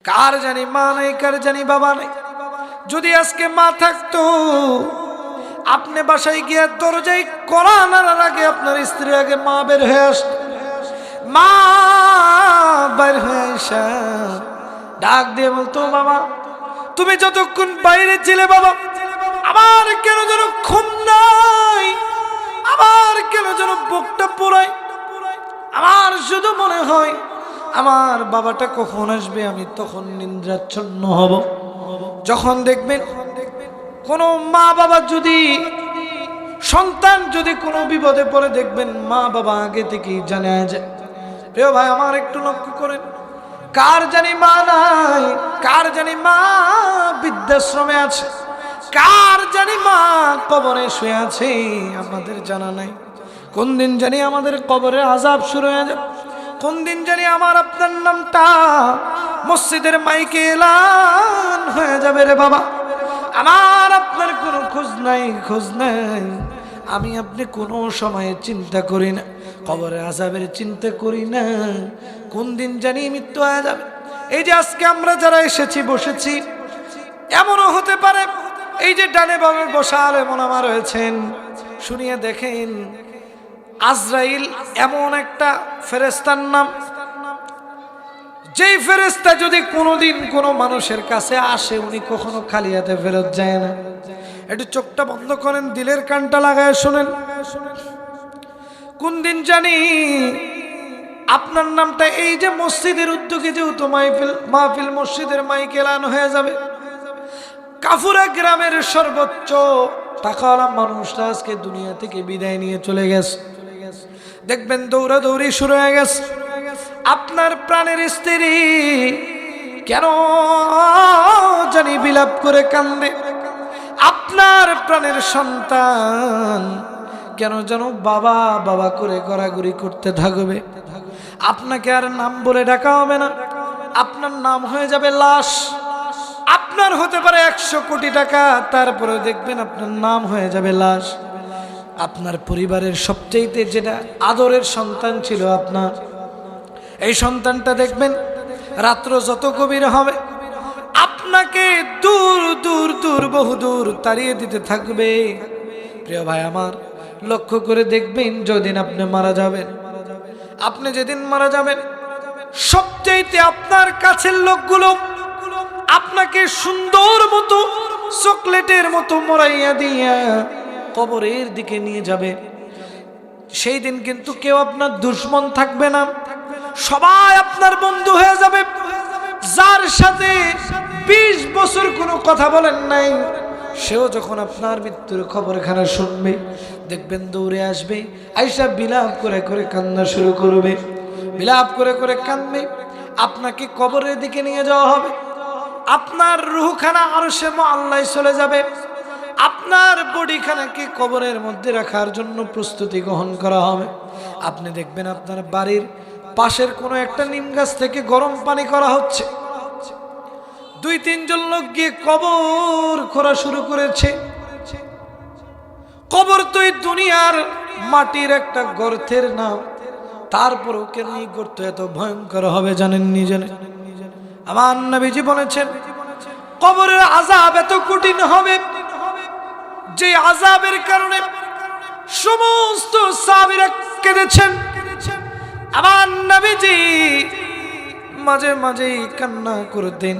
কার জানি মা নাই, কার জানি বাবা নাই। যদি আজকে মা থাকতো, আপনি বাসায় গিয়ে দরজায় কড়া নাড়ার আগে আপনার স্ত্রী আগে মা বের হয়ে আসত। মা বের হয়ে আসা ডাক দিয়ে বলতো, বাবা তুমি যতক্ষণ বাইরে ছিলে বাবা, আমার কেন যেন ঘুম নাই, আমার কেন যেন বুকটা পোড়ায়, আমার শুধু মনে হয় আমার বাবাটা কখন আসবে, আমি তখন নিদ্রাচ্ছন্ন হব। যখন দেখবেন কোনো মা বাবা যদি, সন্তান যদি কোনো বিপদে পড়ে, দেখবেন মা বাবা আগে থেকেই জানা যায়। প্রিয় ভাই আমার একটু লক্ষ্য করেন, কার জানি মা নাই, কার জানি মা বৃদ্ধাশ্রমে আছে, কার জানি মা কবরে শুয়ে আছে, আমাদের জানা নাই। কোন দিন জানি আমাদের কবরের আযাব শুরু হয়ে যাবে, কোন দিন জানি আমার আপনার নামটা মসজিদের মাইকে এলান হয়ে যাবে। রে বাবা, আমার আপনার কোনো খোঁজ নাই, খোঁজ নাই। আমি আপনি কোনো সময়ে চিন্তা করি না, কবরের আযাবের চিন্তা করি না, কোন দিন জানি মৃত্যু হয়ে যাবে। এই যে আজকে আমরা যারা এসেছি বসেছি, এমনও হতে পারে এই যে ডানে বামে বসা আলেম ওলামা রয়েছেন, শুনিয়ে দেখেন আজরাইল এমন একটা ফেরেশতার নাম, যেই ফেরেশতা যদি কোনোদিন কোনো মানুষের কাছে আসে, উনি কখনো খালি হাতে ফেরত যায় না। একটু চোখটা বন্ধ করেন, দিলের কানটা লাগায় শোনেন। কোন দিন জানি আপনার নামটা এই যে মসজিদের উদ্যোগে যেহেতু মাহফিল মসজিদের মাইকে এলান হয়ে যাবে, কাফুরা গ্রামের সর্বোচ্চ টাকাওয়ালা মানুষটা আজকে দুনিয়া থেকে বিদায় নিয়ে চলে গেছে। দেখবেন দৌড়াদৌড়ি শুরু হয়ে গেছে। আপনার প্রাণের স্ত্রী কেন জানি বিলাপ করে কান্দে, আপনার প্রাণের সন্তান কেন যেন বাবা বাবা করে গড়াগড়ি করতে থাকবে। আপনাকে আর নাম বলে ডাকা হবে না, আপনার নাম হয়ে যাবে লাশ। আপনার হতে পারে 100 কোটি টাকা, তারপরে দেখবেন আপনার নাম হয়ে যাবে লাশ। আপনার পরিবারের সবচেয়ে যেটা আদরের সন্তান ছিল আপনার, এই সন্তানটা দেখবেন রাত্র যত গভীর হবে আপনাকে দূর দূর দূর বহুদূর তাড়িয়ে দিতে থাকবে। প্রিয় ভাই আমার, লক্ষ্য করে দেখবেন যেদিন আপনি মারা যাবেন, আপনি যেদিন মারা যাবেন, সবচেয়ে আপনার কাছের লোকগুলো আপনাকে সুন্দর মতো চকলেটের মতো মোড়াইয়া দিয়া কবরের দিকে নিয়ে যাবে। সেই দিন কিন্তু কেউ আপনার দুশমন থাকবে না, সবাই আপনার বন্ধু হয়ে যাবে। যার সাথে 20 বছর কোনো কথা বলেন নাই, সেও যখন আপনার মৃত্যুর খবরখানা শুনবে, দেখবেন দৌড়ে আসবে, আইসা বিলাপ করে করে কান্না শুরু করবে, বিলাপ করে করে কাঁদবে। আপনাকে কবরের দিকে নিয়ে যাওয়া হবে, আপনার রূহখানা আরশে মুআল্লায় চলে যাবে, আপনার বডিখানাকে কবরের মধ্যে রাখার জন্য প্রস্তুতি গ্রহণ করা হবে। আপনি দেখবেন আপনার বাড়ির পাশের কোনো একটা নিম গাছ থেকে গরম পানি করা হচ্ছে, 2-3 জন লোক গিয়ে কবর খোঁড়া শুরু করেছে। কবর তো এই দুনিয়ার মাটির একটা গর্তের নাম, তারপরও কেন এই গর্ত এত ভয়ঙ্কর হবে জানেননি? জানেন? আমার নবীজি বলেছেন কবরের আযাব এত কঠিন হবে যে আযাবের কারণে সমস্ত সাহাবীরা কেঁদেছেন। আমার নবীজি মাঝে মাঝে কান্না করতেন।